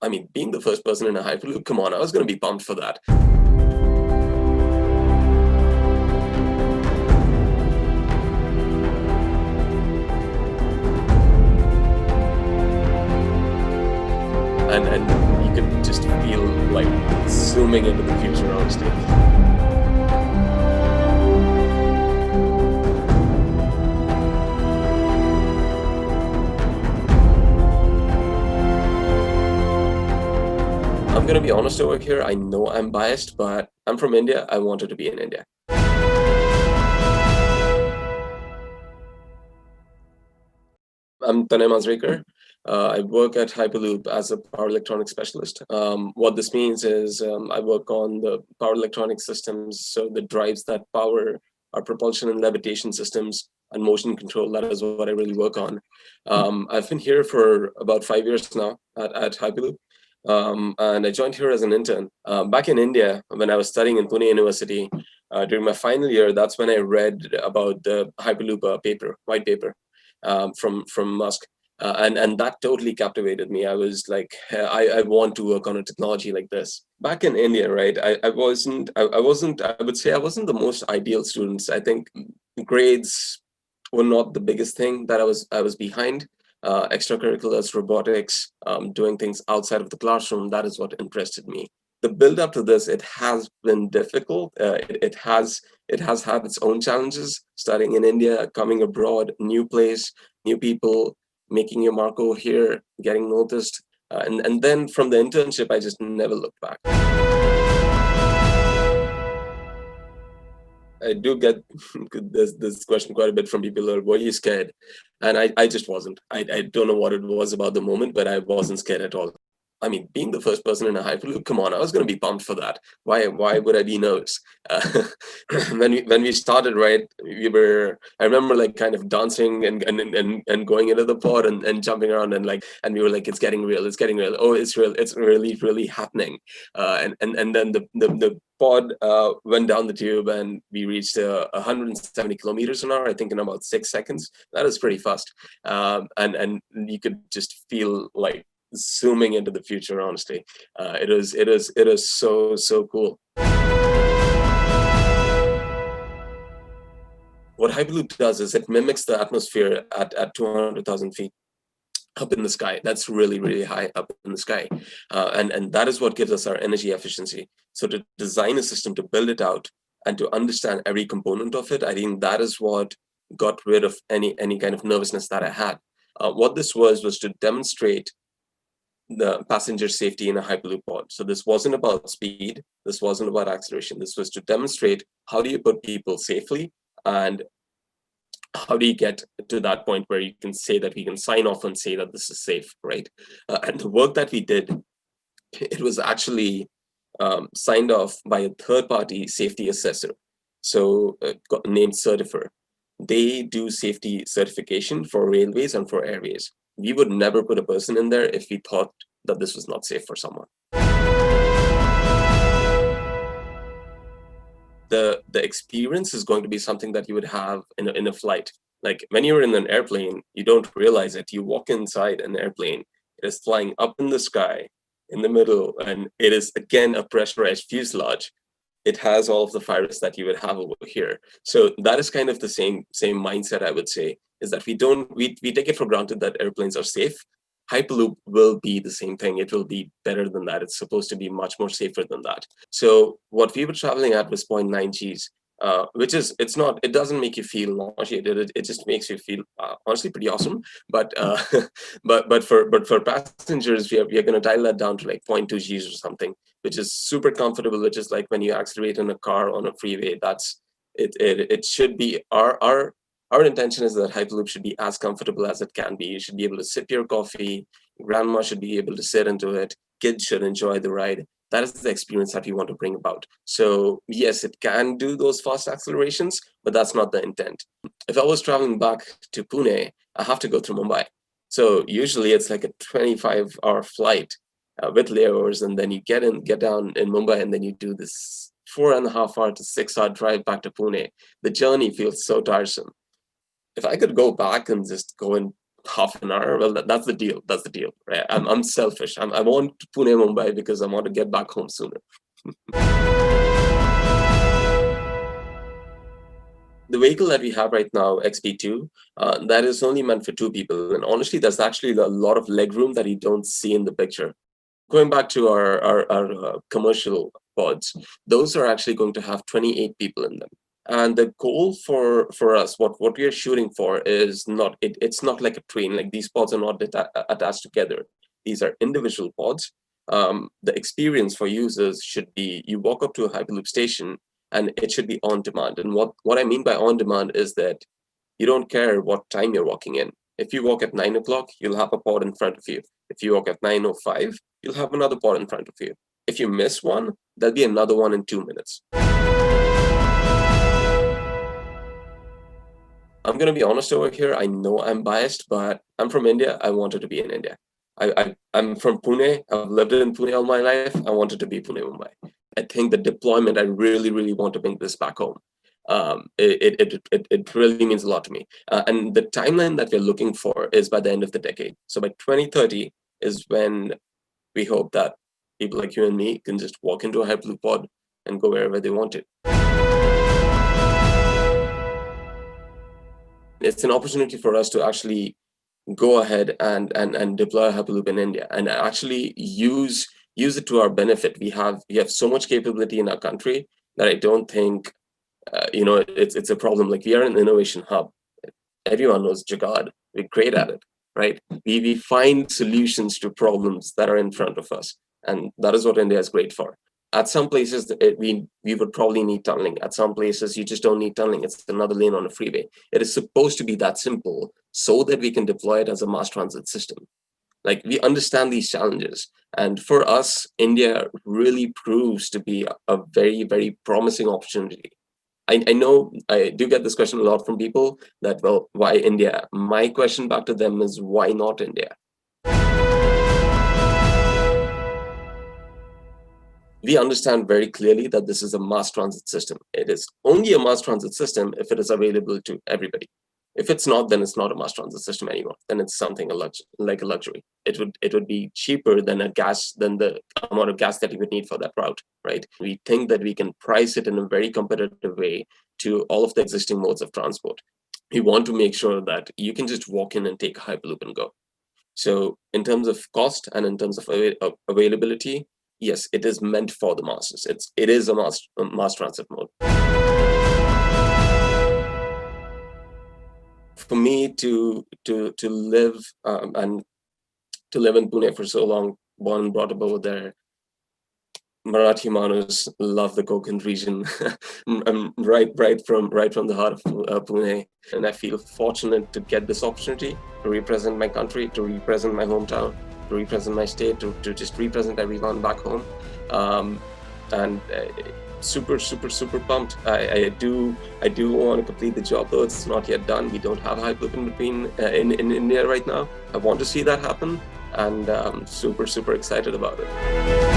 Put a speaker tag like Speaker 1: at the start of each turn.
Speaker 1: I mean, being the first person in a Hyperloop, come on, I was going to be pumped for that. And you could just feel like zooming into the future, honestly. I'm going to be honest over here. I know I'm biased, but I'm from India. I wanted to be in India. I'm Tanay Mazrekar. I work at Hyperloop as a power electronics specialist. What this means is I work on the power electronic systems, so the drives that power our propulsion and levitation systems and motion control. That is what I really work on. I've been here for about 5 years now at Hyperloop. And I joined here as an intern. Back in India, when I was studying in Pune University, during my final year, that's when I read about the Hyperloop white paper from Musk. And that totally captivated me. I was like, I want to work on a technology like this. Back in India, right? I wasn't. I would say I wasn't the most ideal student. I think grades were not the biggest thing that I was behind. Extracurriculars, robotics, doing things outside of the classroom. That is what interested me. The build up to this, it has been difficult. It has had its own challenges. Studying in India, coming abroad, new place, new people, making your mark over here, getting noticed, and then from the internship, I just never looked back. I do get this question quite a bit from people. Were you scared? And I just wasn't. I don't know what it was about the moment, but I wasn't scared at all. I mean, being the first person in a Hyperloop, come on, I was going to be pumped for that. Why would I be nervous? When we started, right, I remember like kind of dancing and going into the pod and jumping around and we were like, it's getting real. Oh, it's real. It's really, really happening. And then the pod went down the tube and we reached 170 kilometers an hour, I think in about 6 seconds. That is pretty fast. And you could just feel like zooming into the future, honestly. It is so cool. What Hyperloop does is it mimics the atmosphere at 200,000 feet up in the sky. That's really, really high up in the sky. And that is what gives us our energy efficiency. So to design a system, to build it out, and to understand every component of it, I think that is what got rid of any kind of nervousness that I had. What this was to demonstrate the passenger safety in a Hyperloop pod. So this wasn't about speed. This wasn't about acceleration. This was to demonstrate how do you put people safely and how do you get to that point where you can say that we can sign off and say that this is safe, right? And the work that we did, it was actually signed off by a third-party safety assessor, so named Certifer. They do safety certification for railways and for airways. We would never put a person in there if we thought that this was not safe for someone. The experience is going to be something that you would have in a flight. Like when you're in an airplane, you don't realize it. You walk inside an airplane, it is flying up in the sky, in the middle, and it is again a pressurized fuselage. It has all of the fire risk that you would have over here. So that is kind of the same mindset, I would say, is that we take it for granted that airplanes are safe. Hyperloop will be the same thing. It will be better than that. It's supposed to be much more safer than that. So what we were traveling at was 0.9 Gs, which is, it doesn't make you feel nauseated. It just makes you feel honestly pretty awesome. But but for passengers, we are going to dial that down to like 0.2 Gs or something, which is super comfortable. Which is like when you accelerate in a car on a freeway. That's it. It should be our intention is that Hyperloop should be as comfortable as it can be. You should be able to sip your coffee. Grandma should be able to sit into it. Kids should enjoy the ride. That is the experience that we want to bring about. So yes, it can do those fast accelerations, but that's not the intent. If I was traveling back to Pune, I have to go through Mumbai. So usually it's like a 25-hour flight with layovers, and then you get down in Mumbai, and then you do this 4.5-hour to 6-hour drive back to Pune. The journey feels so tiresome. If I could go back and just go and half an hour. Well, that's the deal. That's the deal, right? I'm selfish. I want Pune, Mumbai because I want to get back home sooner. The vehicle that we have right now, XP2, that is only meant for 2 people. And honestly, there's actually a lot of legroom that you don't see in the picture. Going back to our commercial pods, those are actually going to have 28 people in them. And the goal for us, what we are shooting for is not, it's not like a train, like these pods are not attached together. These are individual pods. The experience for users should be, you walk up to a Hyperloop station and it should be on demand. And what I mean by on demand is that you don't care what time you're walking in. If you walk at 9 o'clock, you'll have a pod in front of you. If you walk at 9:05, you'll have another pod in front of you. If you miss one, there'll be another one in 2 minutes. I'm going to be honest over here. I know I'm biased, but I'm from India. I wanted to be in India. I'm from Pune. I've lived in Pune all my life. I wanted to be Pune, Mumbai. I think the deployment, I really, really want to bring this back home. It really means a lot to me. And the timeline that we're looking for is by the end of the decade. So by 2030 is when we hope that people like you and me can just walk into a Hyperloop pod and go wherever they want it. It's an opportunity for us to actually go ahead and deploy Hyperloop in India and actually use it to our benefit. We have so much capability in our country that I don't think it's a problem. Like, we are an innovation hub. Everyone knows Jugaad. We're great at it, right? We find solutions to problems that are in front of us, and that is what India is great for. At some places, we would probably need tunneling. At some places, you just don't need tunneling. It's another lane on a freeway. It is supposed to be that simple so that we can deploy it as a mass transit system. Like, we understand these challenges. And for us, India really proves to be a very, very promising opportunity. I know I do get this question a lot from people that, well, why India? My question back to them is, why not India? We understand very clearly that this is a mass transit system. It is only a mass transit system if it is available to everybody. If it's not, then it's not a mass transit system anymore. Then it's something like a luxury. It would be cheaper than the amount of gas that you would need for that route, right? We think that we can price it in a very competitive way to all of the existing modes of transport. We want to make sure that you can just walk in and take a Hyperloop and go. So in terms of cost and in terms of availability, yes, it is meant for the masses. It is a mass transit mode. For me to live and to live in Pune for so long, born and brought up over there, Marathi Manus love the Konkan region. I'm right from the heart of Pune, and I feel fortunate to get this opportunity to represent my country, to represent my hometown, to represent my state, to just represent everyone back home. And super pumped. I do want to complete the job, though it's not yet done. We don't have Hyperloop in between in India right now. I want to see that happen, and I'm super excited about it.